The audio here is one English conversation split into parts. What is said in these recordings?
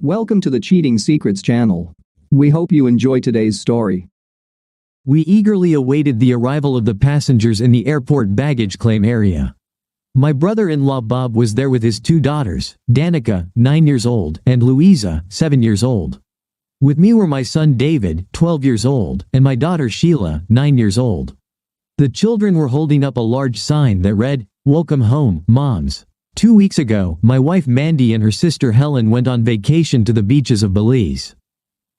Welcome to the Cheating Secrets channel. We hope you enjoy today's story. We eagerly awaited the arrival of the passengers in the airport baggage claim area. My brother-in-law Bob was there with his two daughters, Danica, 9 years old, and Louisa, 7 years old. With me were my son David, 12 years old, and my daughter Sheila, 9 years old. The children were holding up a large sign that read, "Welcome home, moms." 2 weeks ago, my wife Mandy and her sister Helen went on vacation to the beaches of Belize.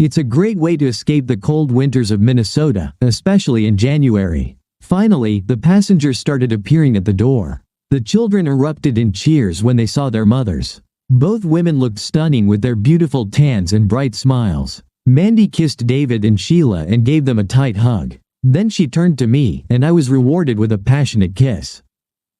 It's a great way to escape the cold winters of Minnesota, especially in January. Finally, the passengers started appearing at the door. The children erupted in cheers when they saw their mothers. Both women looked stunning with their beautiful tans and bright smiles. Mandy kissed David and Sheila and gave them a tight hug. Then she turned to me, and I was rewarded with a passionate kiss.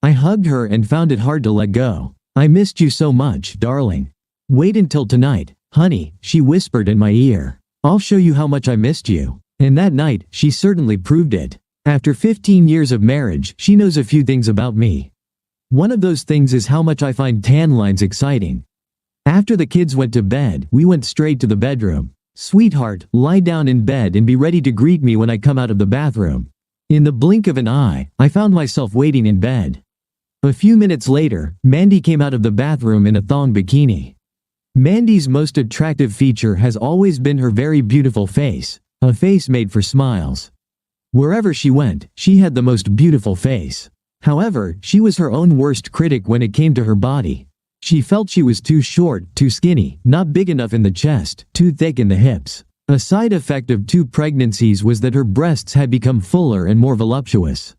I hugged her and found it hard to let go. "I missed you so much, darling." "Wait until tonight, honey," she whispered in my ear. "I'll show you how much I missed you." And that night, she certainly proved it. After 15 years of marriage, she knows a few things about me. One of those things is how much I find tan lines exciting. After the kids went to bed, we went straight to the bedroom. "Sweetheart, lie down in bed and be ready to greet me when I come out of the bathroom." In the blink of an eye, I found myself waiting in bed. A few minutes later, Mandy came out of the bathroom in a thong bikini. Mandy's most attractive feature has always been her very beautiful face, a face made for smiles. Wherever she went, she had the most beautiful face. However, she was her own worst critic when it came to her body. She felt she was too short, too skinny, not big enough in the chest, too thick in the hips. A side effect of 2 pregnancies was that her breasts had become fuller and more voluptuous.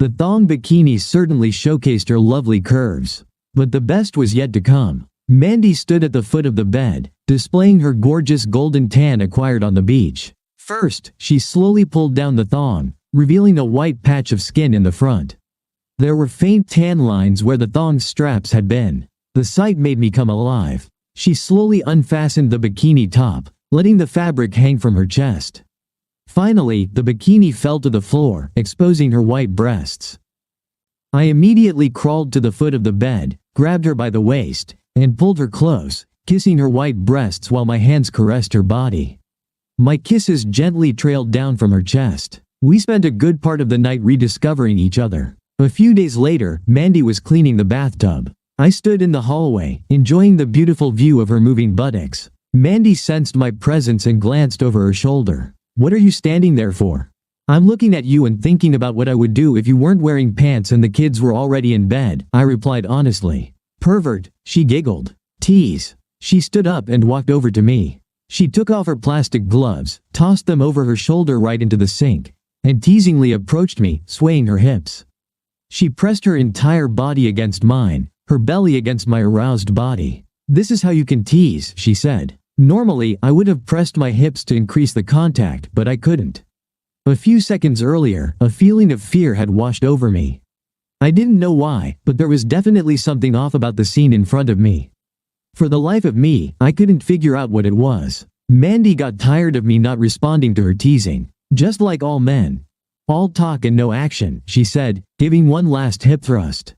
The thong bikini certainly showcased her lovely curves. But the best was yet to come. Mandy stood at the foot of the bed, displaying her gorgeous golden tan acquired on the beach. First, she slowly pulled down the thong, revealing a white patch of skin in the front. There were faint tan lines where the thong straps had been. The sight made me come alive. She slowly unfastened the bikini top, letting the fabric hang from her chest. Finally, the bikini fell to the floor, exposing her white breasts. I immediately crawled to the foot of the bed, grabbed her by the waist, and pulled her close, kissing her white breasts while my hands caressed her body. My kisses gently trailed down from her chest. We spent a good part of the night rediscovering each other. A few days later, Mandy was cleaning the bathtub. I stood in the hallway, enjoying the beautiful view of her moving buttocks. Mandy sensed my presence and glanced over her shoulder. "What are you standing there for?" "I'm looking at you and thinking about what I would do if you weren't wearing pants and the kids were already in bed," I replied honestly. "Pervert," she giggled. "Tease." She stood up and walked over to me. She took off her plastic gloves, tossed them over her shoulder right into the sink, and teasingly approached me, swaying her hips. She pressed her entire body against mine, her belly against my aroused body. "This is how you can tease," she said. Normally, I would have pressed my hips to increase the contact, but I couldn't. A few seconds earlier, a feeling of fear had washed over me. I didn't know why, but there was definitely something off about the scene in front of me. For the life of me, I couldn't figure out what it was. Mandy got tired of me not responding to her teasing. "Just like all men. All talk and no action," she said, giving one last hip thrust.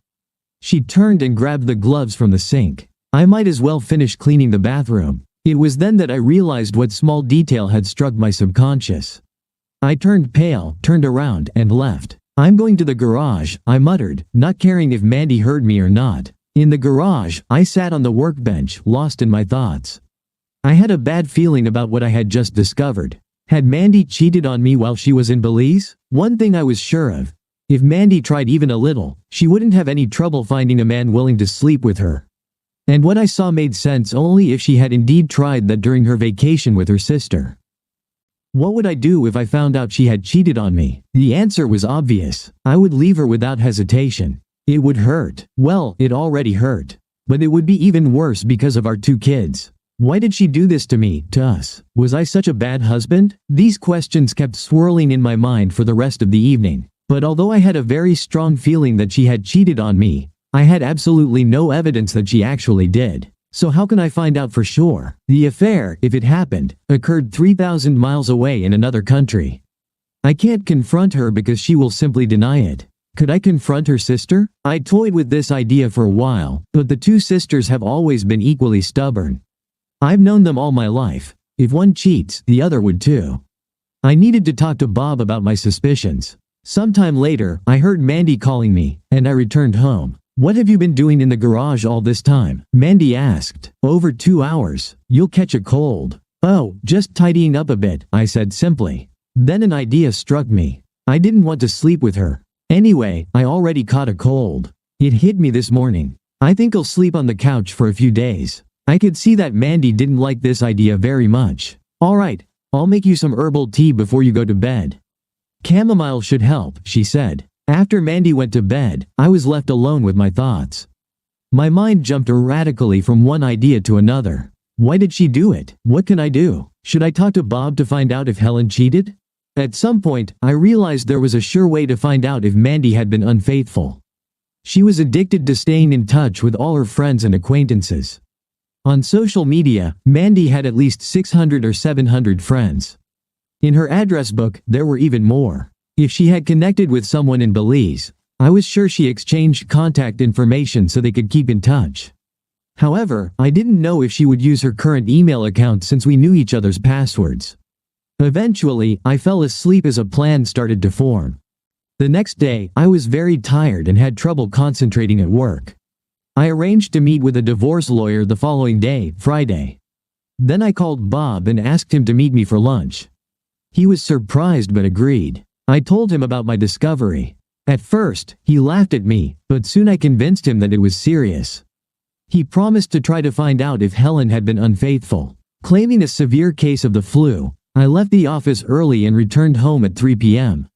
She turned and grabbed the gloves from the sink. I might as well finish cleaning the bathroom. It was then that I realized what small detail had struck my subconscious. I turned pale, turned around, and left. "I'm going to the garage," I muttered, not caring if Mandy heard me or not. In the garage, I sat on the workbench, lost in my thoughts. I had a bad feeling about what I had just discovered. Had Mandy cheated on me while she was in Belize? One thing I was sure of. If Mandy tried even a little, she wouldn't have any trouble finding a man willing to sleep with her. And what I saw made sense only if she had indeed tried that during her vacation with her sister. What would I do if I found out she had cheated on me? The answer was obvious. I would leave her without hesitation. It would hurt. Well, it already hurt. But it would be even worse because of our 2 kids. Why did she do this to me, to us? Was I such a bad husband? These questions kept swirling in my mind for the rest of the evening. But although I had a very strong feeling that she had cheated on me, I had absolutely no evidence that she actually did. So how can I find out for sure? The affair, if it happened, occurred 3,000 miles away in another country. I can't confront her because she will simply deny it. Could I confront her sister? I toyed with this idea for a while, but the 2 sisters have always been equally stubborn. I've known them all my life. If one cheats, the other would too. I needed to talk to Bob about my suspicions. Sometime later, I heard Mandy calling me, and I returned home. "What have you been doing in the garage all this time?" Mandy asked. "Over 2 hours. You'll catch a cold." "Oh, just tidying up a bit," I said simply. Then an idea struck me. I didn't want to sleep with her. Anyway, I already caught a cold. It hit me this morning. I think I'll sleep on the couch for a few days. I could see that Mandy didn't like this idea very much. "All right, I'll make you some herbal tea before you go to bed. Chamomile should help," she said. After Mandy went to bed, I was left alone with my thoughts. My mind jumped erratically from one idea to another. Why did she do it? What can I do? Should I talk to Bob to find out if Helen cheated? At some point, I realized there was a sure way to find out if Mandy had been unfaithful. She was addicted to staying in touch with all her friends and acquaintances. On social media, Mandy had at least 600 or 700 friends. In her address book, there were even more. If she had connected with someone in Belize, I was sure she exchanged contact information so they could keep in touch. However, I didn't know if she would use her current email account since we knew each other's passwords. Eventually, I fell asleep as a plan started to form. The next day, I was very tired and had trouble concentrating at work. I arranged to meet with a divorce lawyer the following day, Friday. Then I called Bob and asked him to meet me for lunch. He was surprised but agreed. I told him about my discovery. At first, he laughed at me, but soon I convinced him that it was serious. He promised to try to find out if Helen had been unfaithful. Claiming a severe case of the flu, I left the office early and returned home at 3 p.m.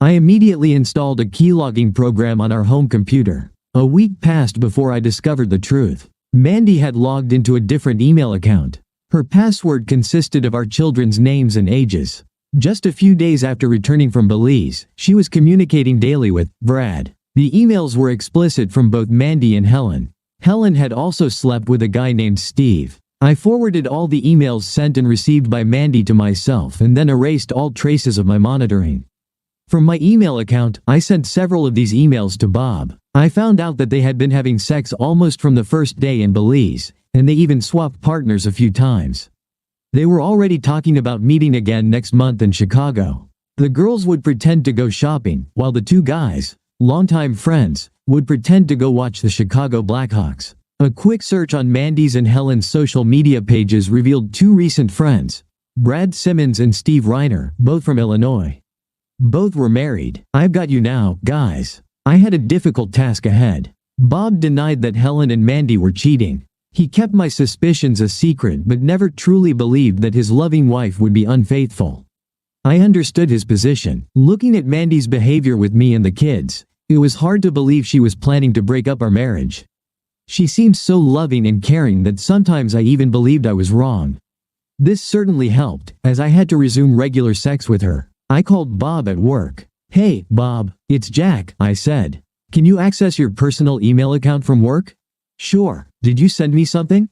I immediately installed a keylogging program on our home computer. A week passed before I discovered the truth. Mandy had logged into a different email account. Her password consisted of our children's names and ages. Just a few days after returning from Belize, she was communicating daily with Brad. The emails were explicit from both Mandy and Helen. Helen had also slept with a guy named Steve. I forwarded all the emails sent and received by Mandy to myself and then erased all traces of my monitoring. From my email account, I sent several of these emails to Bob. I found out that they had been having sex almost from the first day in Belize, and they even swapped partners a few times. They were already talking about meeting again next month in Chicago. The girls would pretend to go shopping, while the two guys, longtime friends, would pretend to go watch the Chicago Blackhawks. A quick search on Mandy's and Helen's social media pages revealed two recent friends, Brad Simmons and Steve Reiner, both from Illinois. Both were married. "I've got you now, guys." I had a difficult task ahead. Bob denied that Helen and Mandy were cheating. He kept my suspicions a secret but never truly believed that his loving wife would be unfaithful. I understood his position. Looking at Mandy's behavior with me and the kids, it was hard to believe she was planning to break up our marriage. She seemed so loving and caring that sometimes I even believed I was wrong. This certainly helped, as I had to resume regular sex with her. I called Bob at work. "Hey, Bob, it's Jack," I said. "Can you access your personal email account from work?" "Sure. Did you send me something?"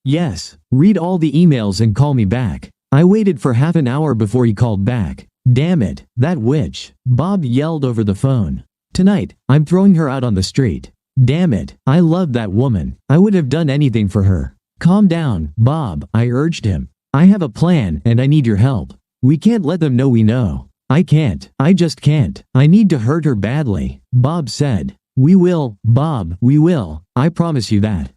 "Yes. Read all the emails and call me back." I waited for half an hour before he called back. "Damn it, that witch," Bob yelled over the phone. "Tonight, I'm throwing her out on the street. Damn it, I love that woman. I would have done anything for her." "Calm down, Bob," I urged him. "I have a plan and I need your help. We can't let them know we know." "I can't. I just can't. I need to hurt her badly," Bob said. "We will, Bob, we will. I promise you that.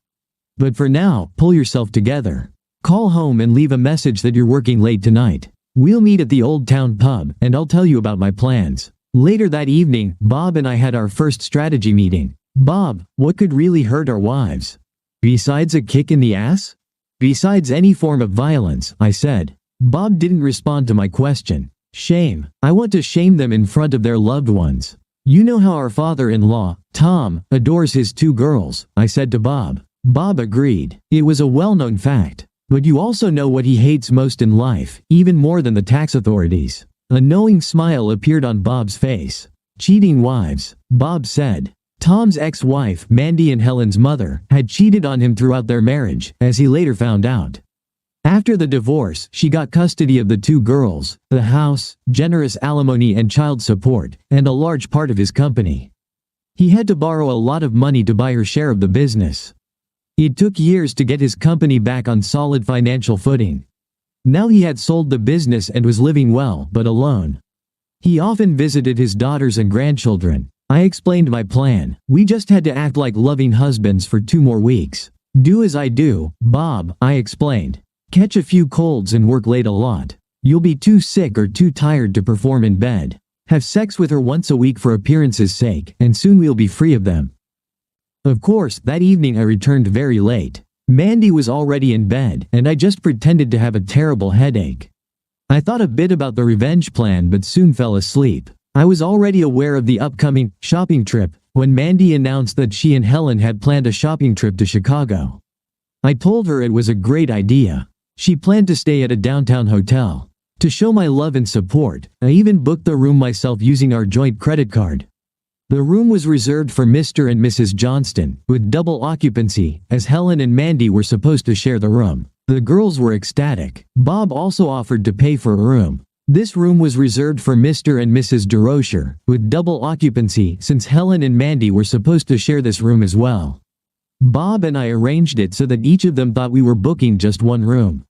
But for now, pull yourself together. Call home and leave a message that you're working late tonight. We'll meet at the Old Town Pub and I'll tell you about my plans." Later that evening, Bob and I had our first strategy meeting. "Bob, what could really hurt our wives? Besides a kick in the ass?" "Besides any form of violence," I said. Bob didn't respond to my question. "Shame. I want to shame them in front of their loved ones. You know how our father-in-law, Tom, adores his two girls," I said to Bob. Bob agreed. It was a well-known fact. "But you also know what he hates most in life, even more than the tax authorities." A knowing smile appeared on Bob's face. "Cheating wives," Bob said. Tom's ex-wife, Mandy and Helen's mother, had cheated on him throughout their marriage, as he later found out. After the divorce, she got custody of the two girls, the house, generous alimony and child support, and a large part of his company. He had to borrow a lot of money to buy her share of the business. It took years to get his company back on solid financial footing. Now he had sold the business and was living well, but alone. He often visited his daughters and grandchildren. I explained my plan. We just had to act like loving husbands for 2 more weeks. Do as I do, Bob, I explained. Catch a few colds and work late a lot. You'll be too sick or too tired to perform in bed. Have sex with her once a week for appearance's sake, and soon we'll be free of them. Of course, that evening I returned very late. Mandy was already in bed, and I just pretended to have a terrible headache. I thought a bit about the revenge plan but soon fell asleep. I was already aware of the upcoming shopping trip when Mandy announced that she and Helen had planned a shopping trip to Chicago. I told her it was a great idea. She planned to stay at a downtown hotel. To show my love and support, I even booked the room myself using our joint credit card. The room was reserved for Mr. and Mrs. Johnston, with double occupancy, as Helen and Mandy were supposed to share the room. The girls were ecstatic. Bob also offered to pay for a room. This room was reserved for Mr. and Mrs. DeRocher, with double occupancy since Helen and Mandy were supposed to share this room as well. Bob and I arranged it so that each of them thought we were booking just one room.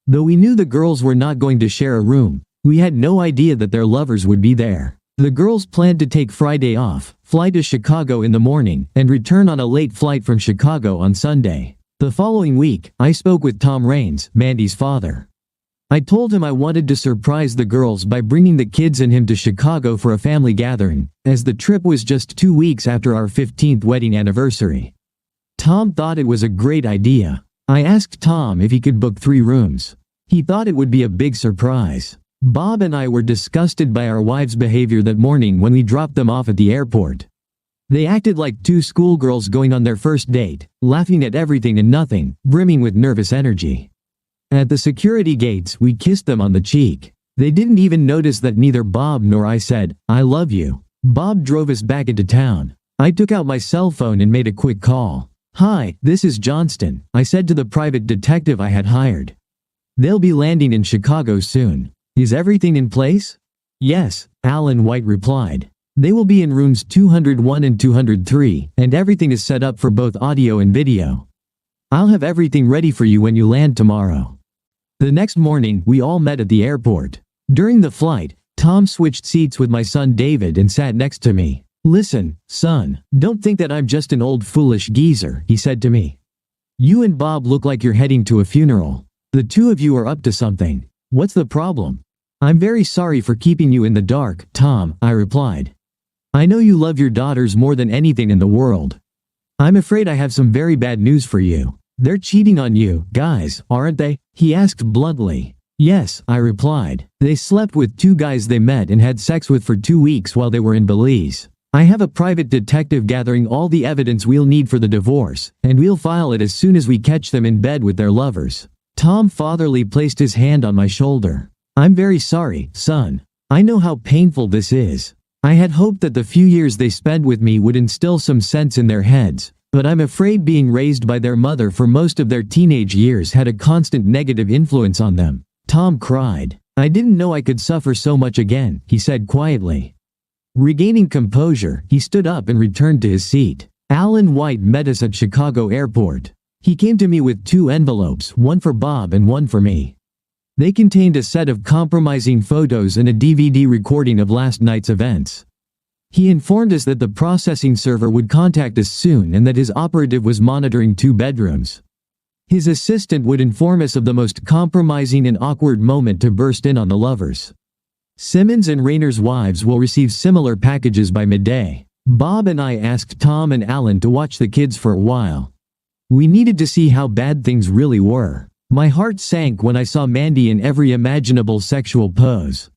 Though we knew the girls were not going to share a room, we had no idea that their lovers would be there. The girls planned to take Friday off, fly to Chicago in the morning, and return on a late flight from Chicago on Sunday. The following week, I spoke with Tom Raines, Mandy's father. I told him I wanted to surprise the girls by bringing the kids and him to Chicago for a family gathering, as the trip was just 2 weeks after our 15th wedding anniversary. Tom thought it was a great idea. I asked Tom if he could book 3 rooms. He thought it would be a big surprise. Bob and I were disgusted by our wives' behavior that morning when we dropped them off at the airport. They acted like 2 schoolgirls going on their first date, laughing at everything and nothing, brimming with nervous energy. At the security gates, we kissed them on the cheek. They didn't even notice that neither Bob nor I said, "I love you." Bob drove us back into town. I took out my cell phone and made a quick call. "Hi, this is Johnston," I said to the private detective I had hired. "They'll be landing in Chicago soon. Is everything in place?" "Yes," Alan White replied. "They will be in rooms 201 and 203, and everything is set up for both audio and video. I'll have everything ready for you when you land tomorrow." The next morning, we all met at the airport. During the flight, Tom switched seats with my son David and sat next to me. "Listen, son, don't think that I'm just an old foolish geezer," he said to me. "You and Bob look like you're heading to a funeral. The 2 of you are up to something. What's the problem?" "I'm very sorry for keeping you in the dark, Tom," I replied. "I know you love your daughters more than anything in the world. I'm afraid I have some very bad news for you. They're cheating on you, guys, aren't they?" he asked bluntly. "Yes," I replied. "They slept with 2 guys they met and had sex with for 2 weeks while they were in Belize. I have a private detective gathering all the evidence we'll need for the divorce, and we'll file it as soon as we catch them in bed with their lovers." Tom fatherly placed his hand on my shoulder. "I'm very sorry, son. I know how painful this is. I had hoped that the few years they spent with me would instill some sense in their heads, but I'm afraid being raised by their mother for most of their teenage years had a constant negative influence on them." Tom cried. "I didn't know I could suffer so much again," he said quietly. Regaining composure, he stood up and returned to his seat. Alan White met us at Chicago Airport. He came to me with 2 envelopes, one for Bob and one for me. They contained a set of compromising photos and a DVD recording of last night's events. He informed us that the processing server would contact us soon and that his operative was monitoring 2 bedrooms. His assistant would inform us of the most compromising and awkward moment to burst in on the lovers. Simmons and Rayner's wives will receive similar packages by midday. Bob and I asked Tom and Alan to watch the kids for a while. We needed to see how bad things really were. My heart sank when I saw Mandy in every imaginable sexual pose.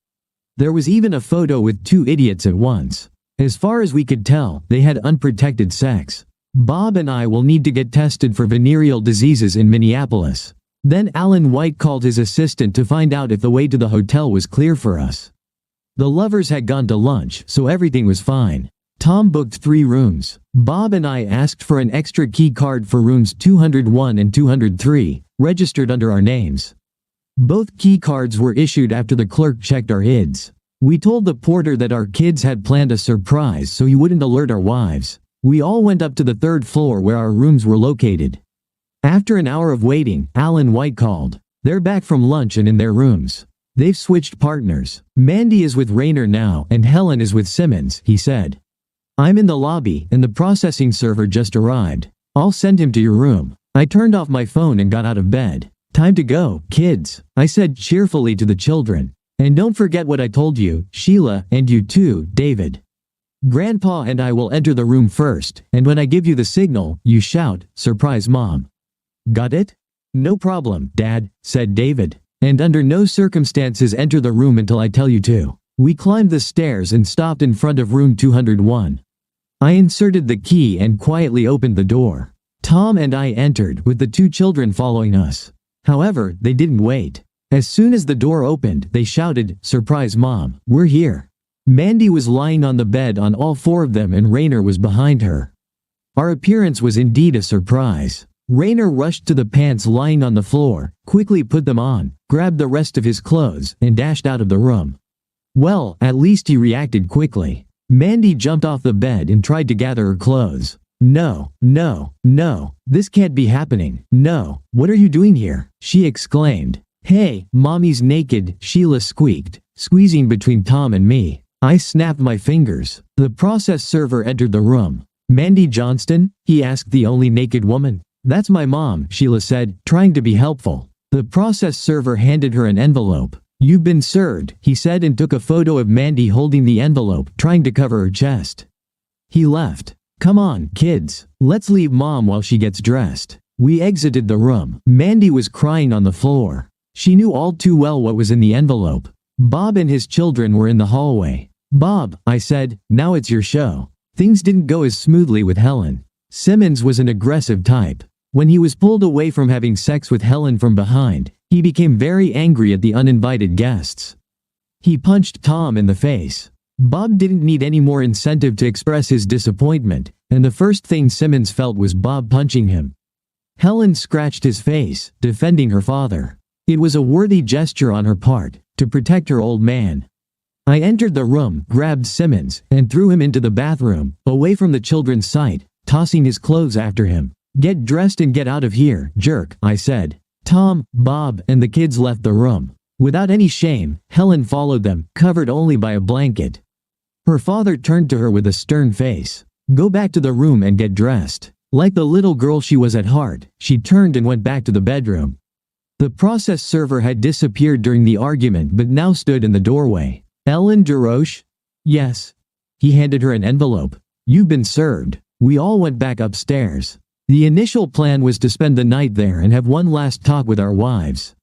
There was even a photo with 2 idiots at once. As far as we could tell, they had unprotected sex. Bob and I will need to get tested for venereal diseases in Minneapolis. Then Alan White called his assistant to find out if the way to the hotel was clear for us. The lovers had gone to lunch, so everything was fine. Tom booked 3 rooms. Bob and I asked for an extra key card for rooms 201 and 203, registered under our names. Both key cards were issued after the clerk checked our IDs. We told the porter that our kids had planned a surprise so he wouldn't alert our wives. We all went up to the 3rd floor where our rooms were located. After an hour of waiting, Alan White called. They're back from lunch and in their rooms. They've switched partners. Mandy is with Rainer now and Helen is with Simmons, he said. I'm in the lobby and the processing server just arrived. I'll send him to your room. I turned off my phone and got out of bed. Time to go, kids, I said cheerfully to the children. And don't forget what I told you, Sheila, and you too, David. Grandpa and I will enter the room first, and when I give you the signal, you shout, "Surprise, Mom." Got it? No problem, Dad, said David. And under no circumstances enter the room until I tell you to. We climbed the stairs and stopped in front of room 201. I inserted the key and quietly opened the door. Tom and I entered, with the two children following us. However, they didn't wait. As soon as the door opened, they shouted, "Surprise, Mom, we're here." Mandy was lying on the bed on all four of them and Rainer was behind her. Our appearance was indeed a surprise. Rainer rushed to the pants lying on the floor, quickly put them on, grabbed the rest of his clothes, and dashed out of the room. Well, at least he reacted quickly. Mandy jumped off the bed and tried to gather her clothes. No, no, no, this can't be happening. No, what are you doing here? She exclaimed. Hey, Mommy's naked, Sheila squeaked, squeezing between Tom and me. I snapped my fingers. The process server entered the room. Mandy Johnston? He asked the only naked woman. That's my mom, Sheila said, trying to be helpful. The process server handed her an envelope. You've been served, he said and took a photo of Mandy holding the envelope, trying to cover her chest. He left. Come on, kids. Let's leave Mom while she gets dressed. We exited the room. Mandy was crying on the floor. She knew all too well what was in the envelope. Bob and his children were in the hallway. Bob, I said, now it's your show. Things didn't go as smoothly with Helen. Simmons was an aggressive type. When he was pulled away from having sex with Helen from behind, he became very angry at the uninvited guests. He punched Tom in the face. Bob didn't need any more incentive to express his disappointment, and the first thing Simmons felt was Bob punching him. Helen scratched his face, defending her father. It was a worthy gesture on her part, to protect her old man. I entered the room, grabbed Simmons, and threw him into the bathroom, away from the children's sight, tossing his clothes after him. Get dressed and get out of here, jerk, I said. Tom, Bob, and the kids left the room. Without any shame, Helen followed them, covered only by a blanket. Her father turned to her with a stern face. Go back to the room and get dressed. Like the little girl she was at heart, she turned and went back to the bedroom. The process server had disappeared during the argument but now stood in the doorway. Ellen DeRoche? Yes. He handed her an envelope. You've been served. We all went back upstairs. The initial plan was to spend the night there and have one last talk with our wives.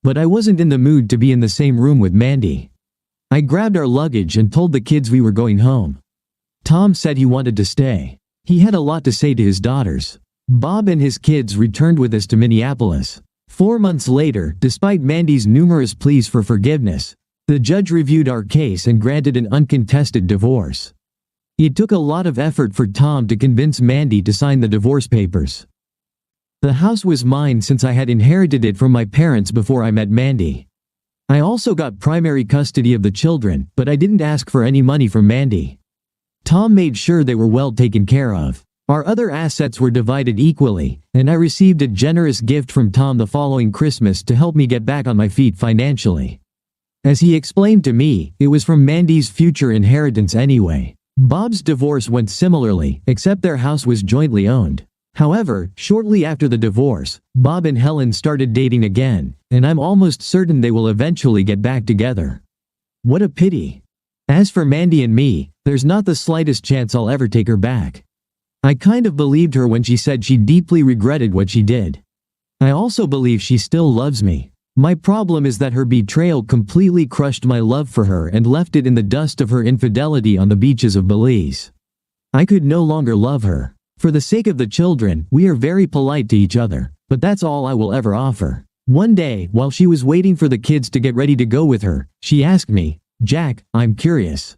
But I wasn't in the mood to be in the same room with Mandy. I grabbed our luggage and told the kids we were going home. Tom said he wanted to stay. He had a lot to say to his daughters. Bob and his kids returned with us to Minneapolis. 4 months later, despite Mandy's numerous pleas for forgiveness, the judge reviewed our case and granted an uncontested divorce. It took a lot of effort for Tom to convince Mandy to sign the divorce papers. The house was mine since I had inherited it from my parents before I met Mandy. I also got primary custody of the children, but I didn't ask for any money from Mandy. Tom made sure they were well taken care of. Our other assets were divided equally, and I received a generous gift from Tom the following Christmas to help me get back on my feet financially. As he explained to me, it was from Mandy's future inheritance anyway. Bob's divorce went similarly, except their house was jointly owned. However, shortly after the divorce, Bob and Helen started dating again, and I'm almost certain they will eventually get back together. What a pity. As for Mandy and me, there's not the slightest chance I'll ever take her back. I kind of believed her when she said she deeply regretted what she did. I also believe she still loves me. My problem is that her betrayal completely crushed my love for her and left it in the dust of her infidelity on the beaches of Belize. I could no longer love her. For the sake of the children, we are very polite to each other, but that's all I will ever offer. One day, while she was waiting for the kids to get ready to go with her, she asked me, Jack, I'm curious.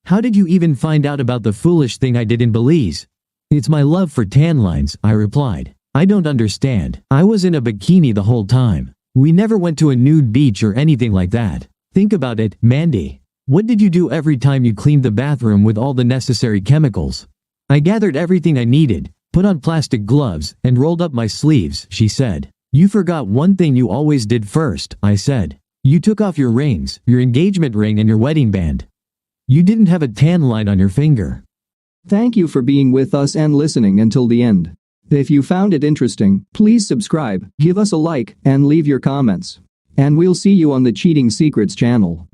How did you even find out about the foolish thing I did in Belize? It's my love for tan lines, I replied. I don't understand. I was in a bikini the whole time. We never went to a nude beach or anything like that. Think about it, Mandy. What did you do every time you cleaned the bathroom with all the necessary chemicals? I gathered everything I needed, put on plastic gloves, and rolled up my sleeves, she said. You forgot one thing you always did first, I said. You took off your rings, your engagement ring and your wedding band. You didn't have a tan line on your finger. Thank you for being with us and listening until the end. If you found it interesting, please subscribe, give us a like, and leave your comments. And we'll see you on the Cheating Secrets channel.